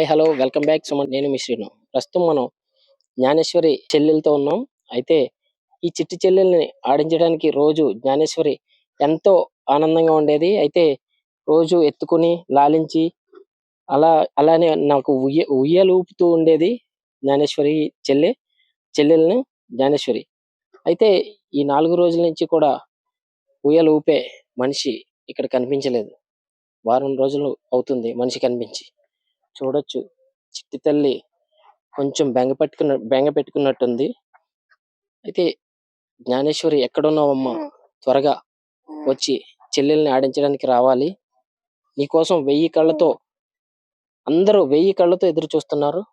Hi hello welcome back నేను మీ శ్రీను. ప్రస్తుతం మనం జ్ఞానేశ్వరి చెల్లెలతో ఉన్నాం. అయితే ఈ చిట్టి చెల్లెల్ని ఆడించడానికి రోజు జ్ఞానేశ్వరి ఎంతో ఆనందంగా ఉండేది. అయితే రోజు ఎత్తుకుని లాలించి అలానే నాకు ఉయ్యాలు ఊపుతూ ఉండేది జ్ఞానేశ్వరి చెల్లెల్ని జ్ఞానేశ్వరి. అయితే ఈ 4 రోజుల నుంచి కూడా ఉయ్యాలు ఊపే మనిషి ఇక్కడ కనిపించలేదు. వారం రోజులు అవుతుంది మనిషి కనిపించి. చూడొచ్చు చిట్టి తల్లి కొంచెం బెంగ పెట్టుకున్నట్టుంది. అయితే జ్ఞానేశ్వరి ఎక్కడున్నావమ్మా, త్వరగా వచ్చి చెల్లెల్ని ఆడించడానికి రావాలి. నీకోసం 1000 కళ్ళతో అందరూ 1000 కళ్ళతో ఎదురు చూస్తున్నారు.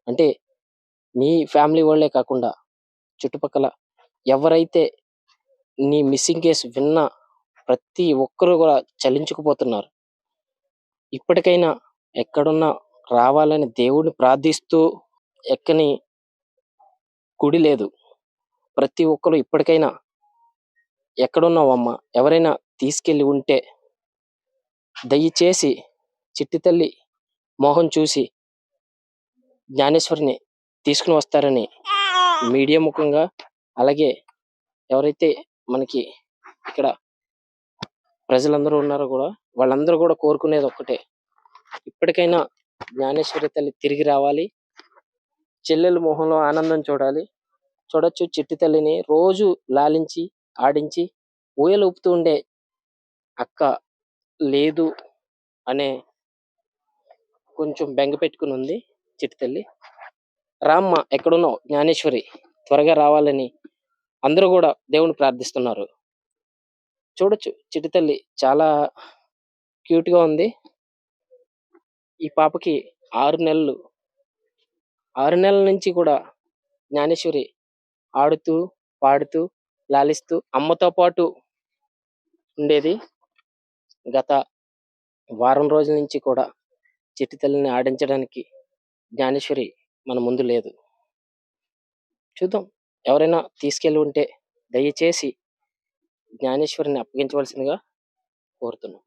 అంటే నీ ఫ్యామిలీ వాళ్ళే కాకుండా చుట్టుపక్కల ఎవరైతే నీ మిస్సింగ్ కేసు విన్నా ప్రతి ఒక్కరు కూడా చలించుకుపోతున్నారు. ఇప్పటికైనా ఎక్కడున్నా రావాలని దేవుడిని ప్రార్థిస్తూ ఎక్కని గుడి లేదు. ప్రతి ఒక్కరు ఇప్పటికైనా ఎక్కడున్నావమ్మా, ఎవరైనా తీసుకెళ్ళి ఉంటే దయచేసి చిట్టి తల్లి మోహం చూసి జ్ఞానేశ్వరిని తీసుకుని వస్తారని మీడియా ముఖంగా, అలాగే ఎవరైతే మనకి ఇక్కడ ప్రజలందరూ ఉన్నారో కూడా వాళ్ళందరూ కూడా కోరుకునేది ఒక్కటే, ఇప్పటికైనా జ్ఞానేశ్వరి తల్లి తిరిగి రావాలి. చెల్లెలు మొహంలో ఆనందం చూడాలి. చూడొచ్చు చిట్టి తల్లిని రోజు లాలించి ఆడించి ఊయలు ఊపుతూ ఉండే అక్క లేదు అనే కొంచెం బెంగ పెట్టుకుని ఉంది చిట్టి తల్లి. రామ్మ, ఎక్కడున్నావు జ్ఞానేశ్వరి, త్వరగా రావాలని అందరూ కూడా దేవుని ప్రార్థిస్తున్నారు. చూడొచ్చు చిట్టి తల్లి చాలా క్యూట్ గా ఉంది. ఈ పాపకి 6 నెలలు. 6 నెలల నుంచి కూడా జ్ఞానేశ్వరి ఆడుతూ పాడుతూ లాలిస్తూ అమ్మతో పాటు ఉండేది. గత వారం రోజుల నుంచి కూడా చిట్టి తల్లిని ఆడించడానికి జ్ఞానేశ్వరి మన ముందు లేదు. చూద్దాం, ఎవరైనా తీసుకెళ్ళి ఉంటే దయచేసి జ్ఞానేశ్వరిని అప్పగించవలసిందిగా కోరుతున్నాం.